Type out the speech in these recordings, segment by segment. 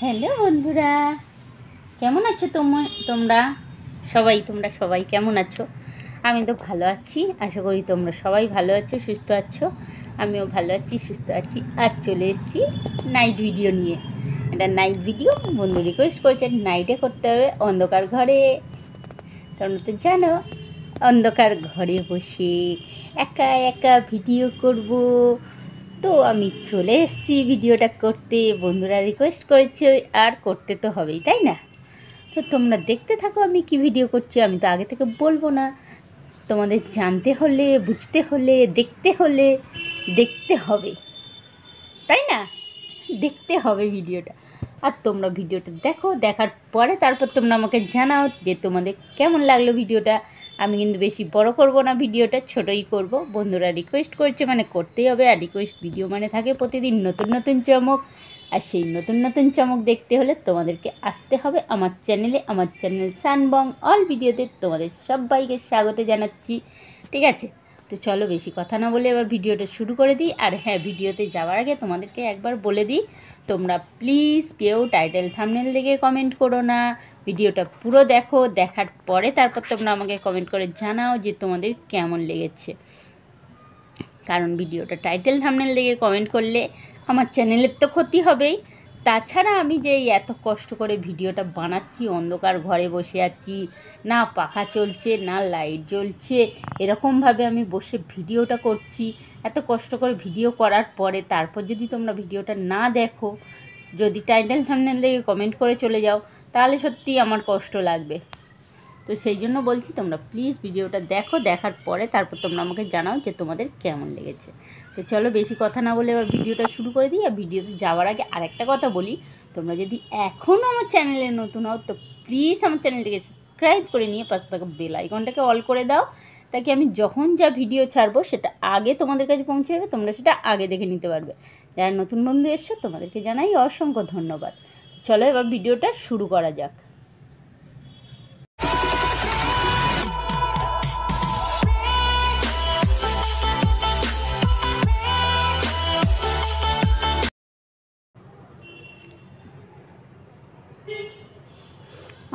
Hello বন্ধুরা, কেমন আছো তোমরা সবাই কেমন আছো? আমি তো ভালো আছি, আশা করি তোমরা সবাই ভালো আছো, সুস্থ আছো। আমিও ভালো আছি, সুস্থ আছি। আর চলে এসেছি নাইট ভিডিও নিয়ে। এটা নাইট ভিডিও, বন্ধু রিকোয়েস্ট করেছে নাইটে করতে হবে, অন্ধকার ঘরে। তোমরা তো জানো অন্ধকার ঘরে বসে একা একা ভিডিও করব। তো আমি চলে এসেছি ভিডিওটা করতে, বন্ধুরা রিকোয়েস্ট করেছে আর করতে তো হবেই, তাই না? তো তোমরা দেখতে থাকো আমি কি ভিডিও করছি। আমি তো আগে থেকে বলবো না, তোমাদের জানতে হলে, বুঝতে হলে, দেখতে হবে, তাই না? দেখতে হবে ভিডিওটা। আর তোমরা ভিডিওটা দেখো, দেখার পরে তারপর তোমরা আমাকে জানাও যে তোমাদের কেমন লাগলো ভিডিওটা। আমি কিন্তু বেশি বড় করব না, ভিডিওটা ছোটই করব। বন্ধুরা রিকোয়েস্ট করছে মানে করতেই হবে। আর রিকোয়েস্ট ভিডিও মানে থাকে প্রতিদিন নতুন নতুন চমক। আর সেই নতুন নতুন চমক দেখতে হলে তোমাদেরকে আসতে হবে আমার চ্যানেলে। আমার চ্যানেল সানবং অল ভিডিওতে তোমাদের সবাইকে স্বাগত জানাচ্ছি, ঠিক আছে? তো চলো বেশি কথা না বলে এবার ভিডিওটা শুরু করে দিই। আর হ্যাঁ, ভিডিওতে যাওয়ার আগে তোমাদেরকে একবার বলে দিই, তোমরা প্লিজ কেউ টাইটেল থাম্বনেল দেখে কমেন্ট করো না। ভিডিওটা পুরো দেখো, দেখার পরে তারপর তোমরা আমাকে কমেন্ট করে জানাও যে তোমাদের কেমন লেগেছে। কারণ ভিডিওটা টাইটেল থাম্বনেল দেখে কমেন্ট করলে আমার চ্যানেলের তো ক্ষতি হবেই। তাছাড়া আমি যে এত কষ্ট করে ভিডিওটা বানাচ্ছি, অন্ধকার ঘরে বসে আছি, না পাখা চলছে না লাইট জ্বলছে, এরকমভাবে আমি বসে ভিডিওটা করছি। এত কষ্ট করে ভিডিও করার পরে তারপর যদি তোমরা ভিডিওটা না দেখো, যদি টাইটেল থাম্বনেল দেখে কমেন্ট করে চলে যাও, তাহলে সত্যিই আমার কষ্ট লাগবে। তো সেই জন্য বলছি তোমরা প্লিজ ভিডিওটা দেখো, দেখার পরে তারপর তোমরা আমাকে জানাও যে তোমাদের কেমন লেগেছে। তো চলো বেশি কথা না বলে এবার ভিডিওটা শুরু করে দিই। আর ভিডিওতে যাওয়ার আগে আরেকটা কথা বলি, তোমরা যদি এখনও আমার চ্যানেলে নতুন হও তো প্লিজ আমার চ্যানেলটাকে সাবস্ক্রাইব করে নিয়ে পাশে থাকা বেল আইকনটাকে অল করে দাও, তাকে আমি যখন যা ভিডিও ছাড়বো সেটা আগে তোমাদের কাছে পৌঁছে যাবে, তোমরা সেটা আগে দেখে নিতে পারবে। যারা নতুন বন্ধু এসছো তোমাদেরকে জানাই অসংখ্য ধন্যবাদ। চলো এবার ভিডিওটা শুরু করা যাক।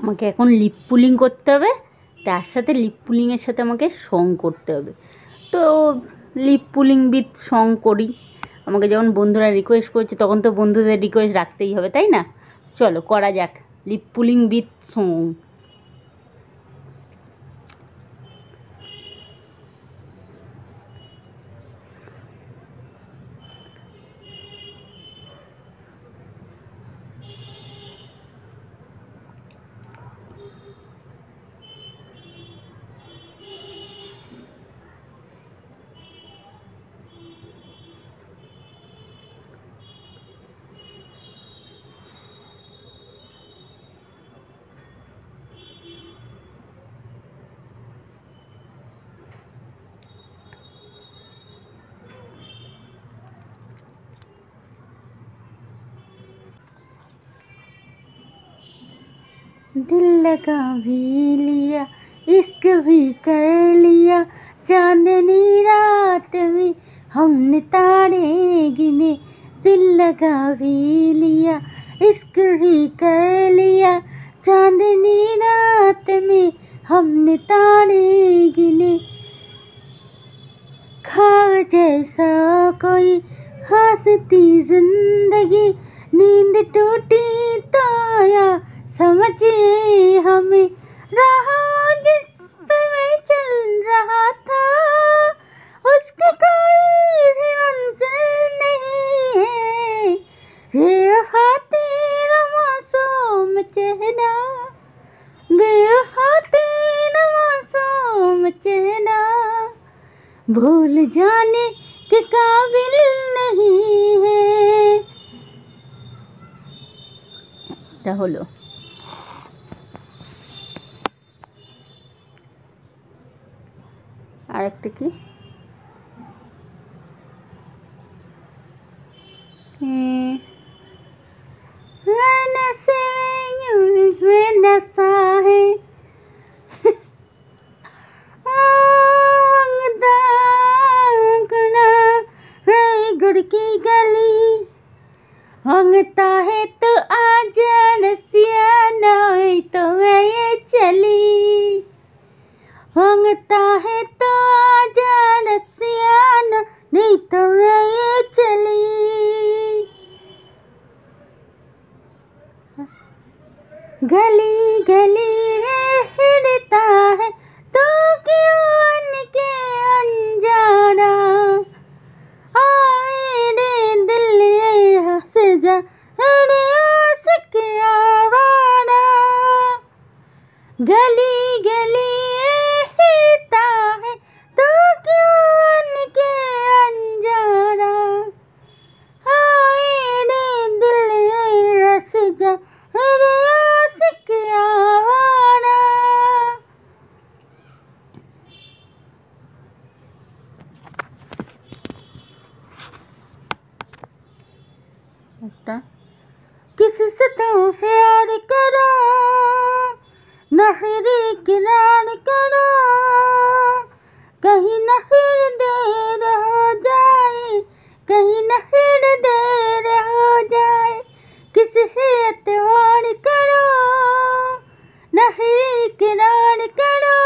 আমাকে এখন লিপ পুলিং করতে হবে, তার সাথে লিপ পুলিংয়ের সাথে আমাকে সং করতে হবে। তো লিপ পুলিং উইথ সং করি। আমাকে যখন বন্ধুরা রিকোয়েস্ট করছে তখন তো বন্ধুদের রিকোয়েস্ট রাখতেই হবে, তাই না? চলো করা যাক লিপ পুলিং উইথ সং। दिल लगा भी लिया, इश्क भी कर लिया, चांदनी रात में हमने तारे गिने। दिल लगा भी लिया, इश्क भी कर लिया, चांदनी रात में हमने तारे गिने। ख्वाब जैसा कोई हंसती जिंदगी, नींद टूटी तो आया समझे हमें। राह जिस पे मैं चल रहा था उसकी कोई भी मंजिल नहीं है। बेवफा तेरा मासूम चेहरा, बेवफा तेरा मासूम चेहरा भूल जाने के काबिल नहीं है। তা হলো। আর একটা কি, की गली मांगता है तो आजा रसिया, नहीं तो मैं ये चली। मांगता है तो आजा रसिया, नहीं तो मैं ये चली। गली गली है हिड़ता है तो क्यों बन के अनजाना। आए रे दिल ये हंस जा रे आशिक आवारा। गली गली ये हिड़ता है तो क्यों बन के अनजाना। आए रे दिल ये हंस जा रे आशिक आवारा। किसी से तो प्यार करो, नहरी किनार करो, कहीं नहर देर हो जाए, कहीं नहर देर हो जाए। किसी से एतवार करो, नहरी किनार करो,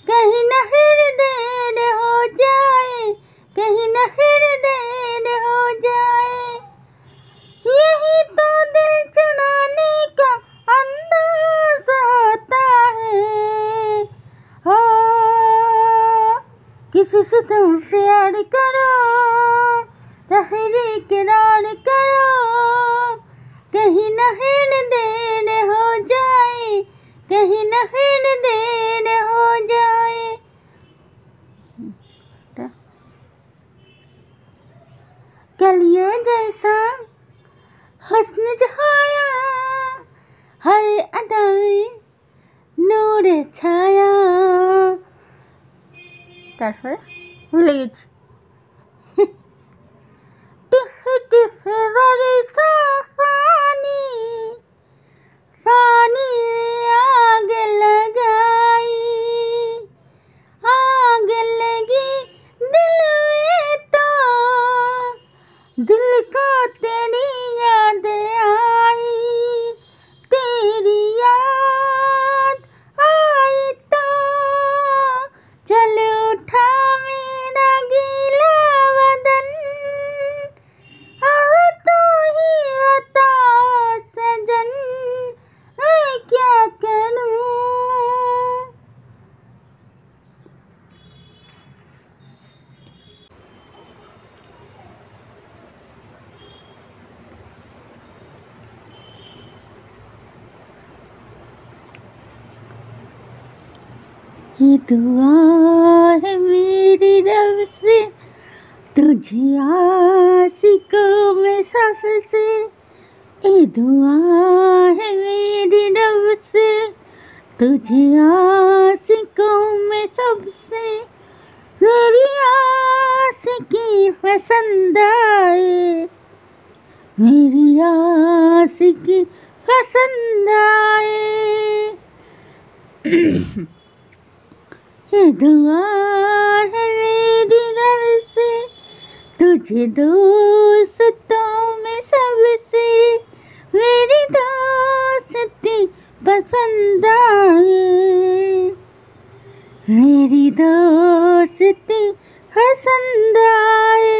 कहीं नहर देर हो जाए, कहीं नहर देर हो जाए। यही तो दिल चुराने का अंदाज होता है। हो किसी से तुम प्यार करो, नहरी किनार करो, कहीं नहर देर हो जाए, कहीं नहर देर हो जाए। कलियों जैसा हुस्न जहाया, हर अदाए नूर छाया। তারপরে ভুলে গেছি। टिफ टिफ बरसा पानी, पानी आग लगाई, आग लगी दिल में तो दिल को तेरी याद आई। तेरी याद आई तो चल उठा मेरा गीला बदन। अब तू ही बता सजन, मैं क्या करूं। ये दुआ है मेरी रब से, तुझे आशिकों में सबसे। ये दुआ है मेरी रब से, तुझे आशिकों में सबसे। मेरी आशिकी पसंद आए, मेरी आशिकी पसंद आए। ये दुआ है मेरी रब से, तुझे दोस्तों में सबसे। मेरी दोस्ती पसंद आए, मेरी दोस्ती पसंद आए।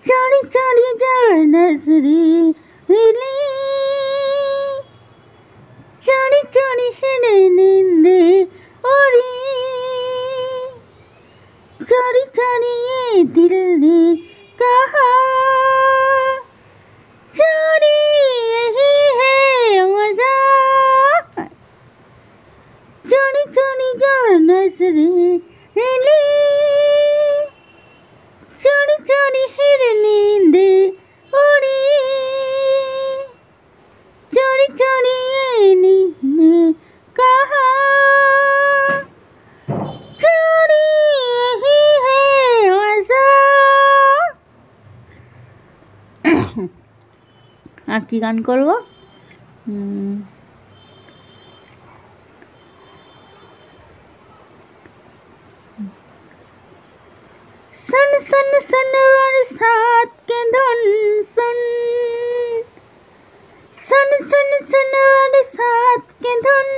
चोरी चोरी जा नजरी मिली, चोरी चोरी है नींदे उड़ी। चोरी चोरी ये दिल ने कहा, चोरी यही है मजा। चोरी चोरी जा नजरी मिली, चोरी चोरी है नींदे उड़ी। चोरी चोरी ये ने कहा, चोरी यही है मजा। আর কি গান করব? सुन सुन बरसात के धुन सुन, सुन सुन सुन बरसात के धुन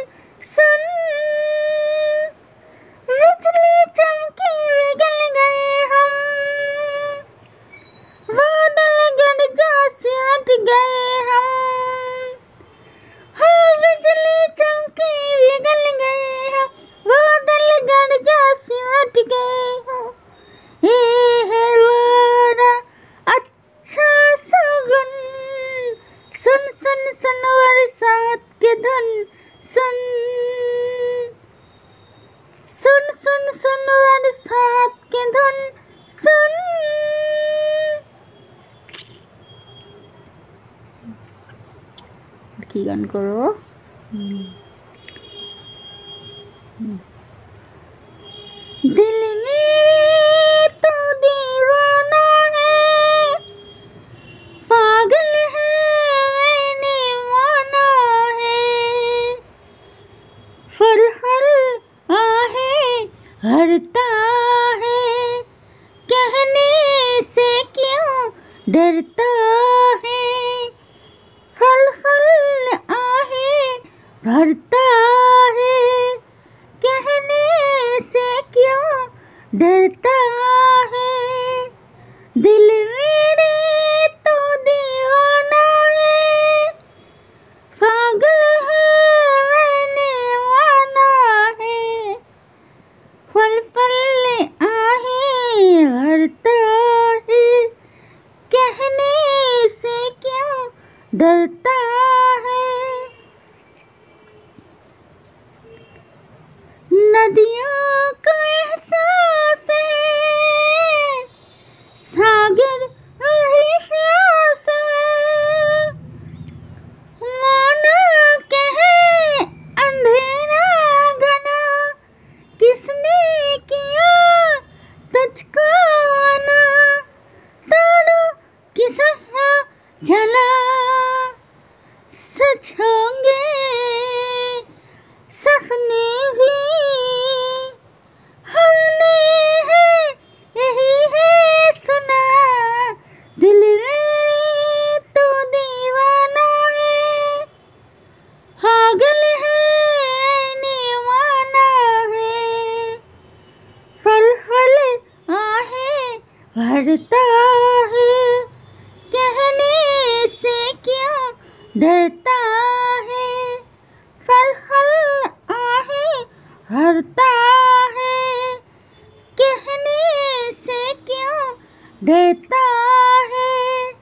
सुन, बिजली चमकी पिघल गए हम, बादल गरजा सिमट गए हम, हाँ बिजली चमकी पिघल गए हम, बादल गरजा सिमट गए हम, ये है बड़ा अच्छा सगुन, सुन सुन सुन बरसात के धुन सुन, सुन सुन सुन बरसात के धुन सुन। की गान करो दिल मेरे तो दीवाना है, पागल है मैंने माना है, फल फल आहे हरता है, कहने से क्यों डरता है, फल फल आहे भरता है, कहने से क्यों डरता है, दिल मेरे तो दीवाना है, पागल है मैंने माना है, फल फल आहे भरता है, कहने से क्यों डरता है, नदियों को एहसास है, सागर में भी प्यास है, माना कहे अंधेरा घना, किसने किया तुझको मना, तारों की सफा जला, सच होंगे सपने भी, हमने है यही है सुना, दिल मेरे तो दीवाना है, पागल है ने माना है, फल फल आहे भरता है, कहने से क्यों डरता है, फल फल आहे भरता है, कहने से क्यों डरता है,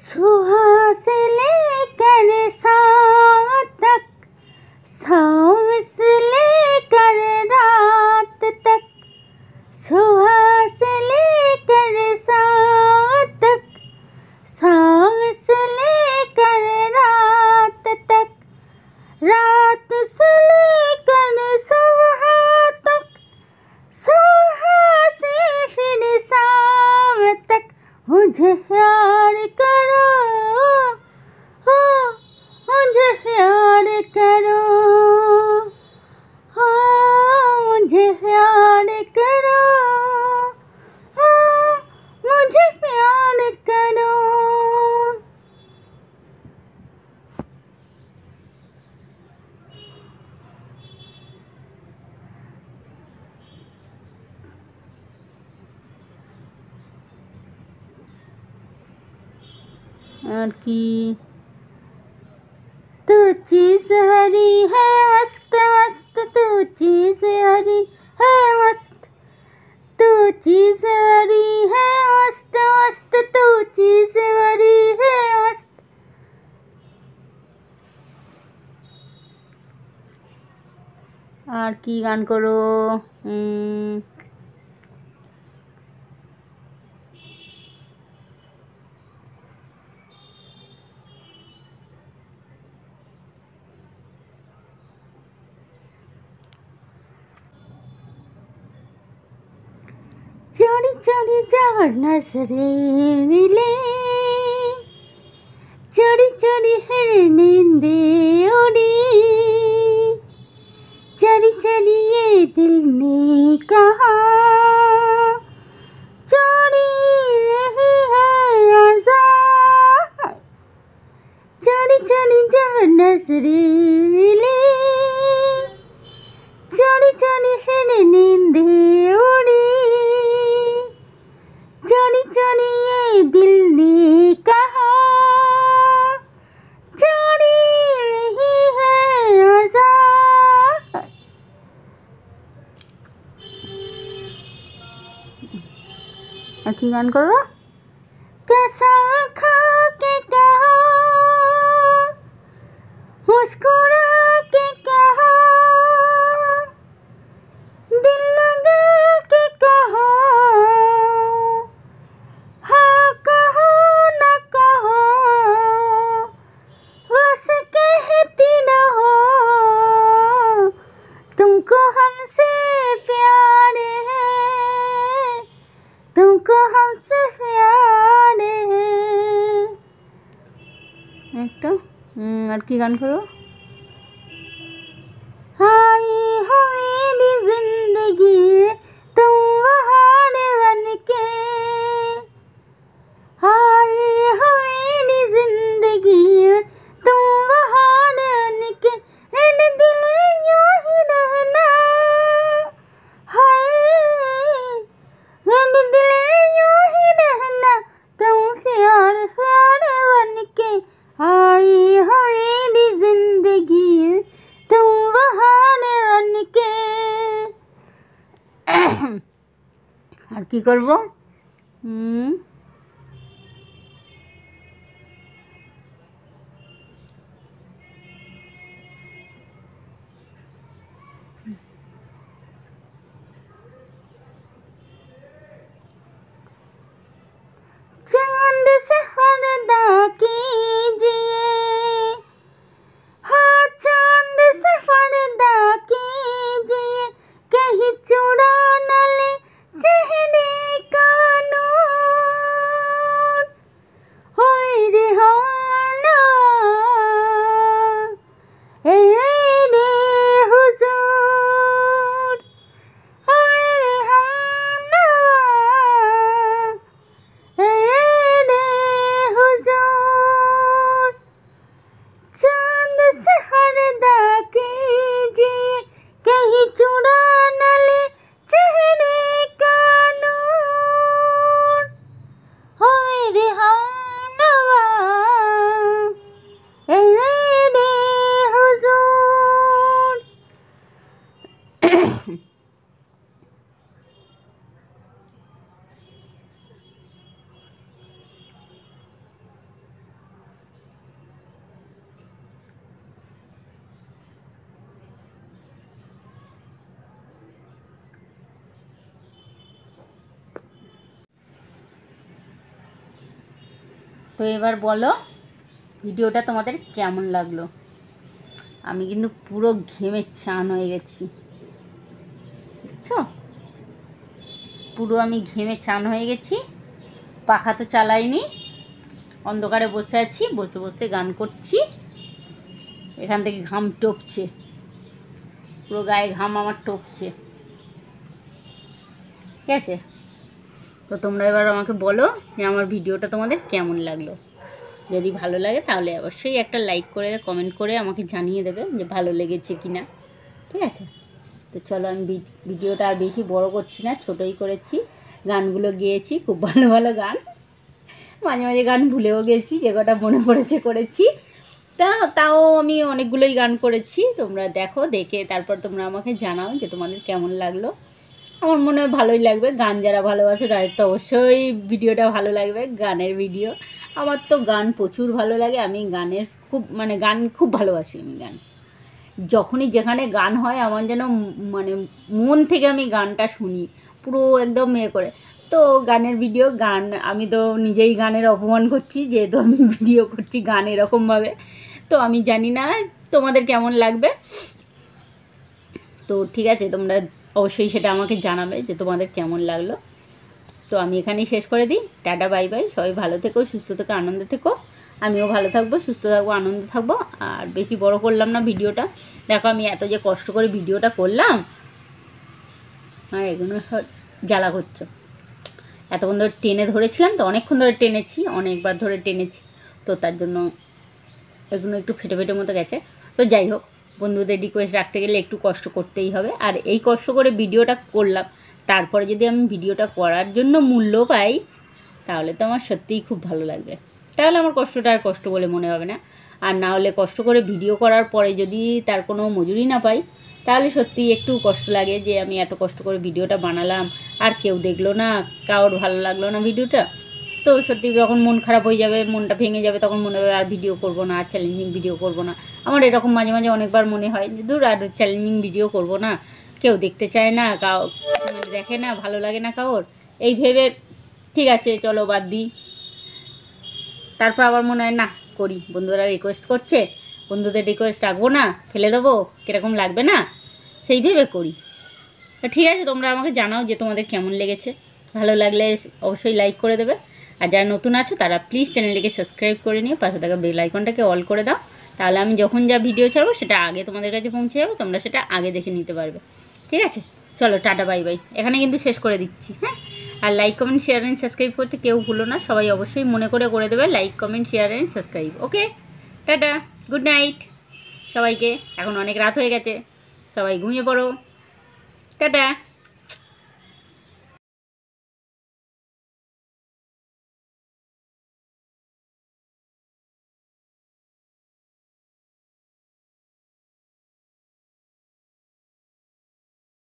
सुबह से लेकर शाम तक, शाम से लेकर रात तक, सुबह से लेकर शाम तक, शाम से लेकर रात तक, रात से लेकर सुबह तक, सुबह से फिर शाम तक, मुझे प्यार करो, हाँ मुझे प्यार करो, हाँ मुझे प्यार करो, हाँ मुझे प्यार करो। और की तू चीज हरी है मस्त मस्त, तू चीज हरी है मस्त, तू चीज हरी है मस्त मस्त, तू चीज हरी है मस्त। और की गान करो चोरी चोरी जावर नजरें मिले, चोरी चोरी है नींदे उड़ी, चोरी चोरी ये दिल ने कहा जानी फिर नींदे उड़ी, जानी जानी ये दिल ने कहा, जानी रही है आज़ाद। की गान करो। कैसा खा के कहा, मुस्कुरा के कहा, दिल लगा के कहा, हाँ कहो न कहो, बस कहती न हो, तुमको हमसे प्यार है, तुमको हमसे प्यार है। एक और की गान करो। हाय हो मेरी जिंदगी तुम बहार बन के, हाय हो मेरी जिंदगी तुम बहार बन के, मेरे दिल यूं ही रहना, हाय मेरे दिल यूं ही रहना, तुम प्यार प्यार बन के, आई हो मेरी जिंदगी तुम बहार बन के। আর কি করব? चांद से पर्दा कीजिए, हाँ चांद से पर्दा कीजिए, कहीं चुरा न ले चेहरे का नूर, होए रिहाना ए रे हुजूर, होए रिहाना चांद से पर्दा कीजिए, कहीं चुरा न ले चेहरे का नूर, हो मेरे हमनवा ए मेरे हुजूर। তো এবার বলো ভিডিওটা তোমাদের কেমন লাগলো। আমি কিন্তু পুরো ঘেমে চান হয়ে গেছি, বুঝছো? পুরো আমি ঘেমে চান হয়ে গেছি, পাখা তো চালাইনি, অন্ধকারে বসে আছি, বসে বসে গান করছি, এখান থেকে ঘাম টপছে, পুরো গায়ে ঘাম আমার টপছে, ঠিক আছে? তো তোমরা এবার আমাকে বলো যে আমার ভিডিওটা তোমাদের কেমন লাগলো। যদি ভালো লাগে তাহলে অবশ্যই একটা লাইক করে কমেন্ট করে আমাকে জানিয়ে দেবে যে ভালো লেগেছে কি না, ঠিক আছে? তো চলো আমি ভিডিওটা আর বেশি বড় করছি না, ছোটোই করেছি, গানগুলো গেয়েছি, খুব ভালো ভালো গান, মাঝে মাঝে গান ভুলেও গেছি, যে কটা মনে পড়েছে করেছি, তাও আমি অনেকগুলোই গান করেছি। তোমরা দেখো, দেখে তারপর তোমরা আমাকে জানাও যে তোমাদের কেমন লাগলো। আমার মনে হয় ভালোই লাগবে, গান যারা ভালোবাসে তাদের তো অবশ্যই ভিডিওটা ভালো লাগবে, গানের ভিডিও। আমার তো গান প্রচুর ভালো লাগে, আমি গানের গান খুব ভালোবাসি। আমি গান যখনই যেখানে গান হয় আমার যেন মন থেকে আমি গানটা শুনি, পুরো একদম করে। তো গানের ভিডিও, গান আমি তো নিজেই গানের অপমান করছি, যেহেতু আমি ভিডিও করছি গান এরকমভাবে। তো আমি জানি না তোমাদের কেমন লাগবে, তো ঠিক আছে, তোমরা অবশ্যই সেটা আমাকে জানাবে যে তোমাদের কেমন লাগলো। তো আমি এখানেই শেষ করে দিই, টাটা বাই বাই, সবাই ভালো থেকো, সুস্থ থেকো, আনন্দে থেকো। আমিও ভালো থাকবো, সুস্থ থাকবো, আনন্দে থাকবো। আর বেশি বড় করলাম না ভিডিওটা, দেখো আমি এত যে কষ্ট করে ভিডিওটা করলাম, হ্যাঁ এগুলো জ্বালা করছো, এতক্ষণ ধরে টেনে ধরেছিলাম, তো অনেকক্ষণ ধরে টেনেছি, অনেকবার ধরে টেনেছি, তো তার জন্য এগুলো একটু ফেটে ফেটে মতো গেছে। তো যাই হোক, বন্ধুদের রিকোয়েস্ট রাখতে গেলে একটু কষ্ট করতেই হবে। আর এই কষ্ট করে ভিডিওটা করলাম, তারপরে যদি আমি ভিডিওটা করার জন্য মূল্য পাই, তাহলে তো আমার সত্যিই খুব ভালো লাগবে। তাহলে আমার কষ্টটা আর কষ্ট বলে মনে হবে না। আর না হলে কষ্ট করে ভিডিও করার পরে যদি তার কোনো মজুরি না পাই, তাহলে সত্যিই একটু কষ্ট লাগে যে আমি এত কষ্ট করে ভিডিওটা বানালাম আর কেউ দেখলো না, কারোর ভালো লাগলো না ভিডিওটা। তো সত্যি যখন মন খারাপ হয়ে যাবে, মনটা ভেঙে যাবে, তখন মনে হবে আর ভিডিও করব না, আর চ্যালেঞ্জিং ভিডিও করব না। আমার এরকম মাঝে মাঝে অনেকবার মনে হয় যে দূর আর চ্যালেঞ্জিং ভিডিও করব না, কেউ দেখতে চায় না, দেখে না, ভালো লাগে না কারোর, এই ভেবে ঠিক আছে চলো বাদ দিই। তারপর আবার মনে হয় না করি, বন্ধুরা রিকোয়েস্ট করছে, বন্ধুদের রিকোয়েস্ট রাখবো না, ফেলে দেবো, কীরকম লাগবে না, সেই ভেবে করি। তো ঠিক আছে, তোমরা আমাকে জানাও যে তোমাদের কেমন লেগেছে। ভালো লাগলে অবশ্যই লাইক করে দেবে। আর যারা নতুন আছো তারা প্লিজ চ্যানেলটিকে সাবস্ক্রাইব করে নিও, পাশে থাকা বেল আইকনটাকে অল করে দাও। তাহলে আমি যখন যা ভিডিও ছাড়বো সেটা আগে তোমাদের কাছে পৌঁছে যাবে, তোমরা সেটা আগে দেখে নিতে পারবে। ঠিক আছে, চলো টাটা বাই বাই, এখানে কিন্তু শেষ করে দিচ্ছি। হ্যাঁ, আর like comment share and subscribe করতে কেউ ভুলো না, সবাই অবশ্যই মনে করে দেবে like comment share and subscribe. Okay, tata, good night সবাইকে। এখন অনেক রাত হয়ে গেছে, সবাই ঘুমিয়ে পড়ো। টাটা।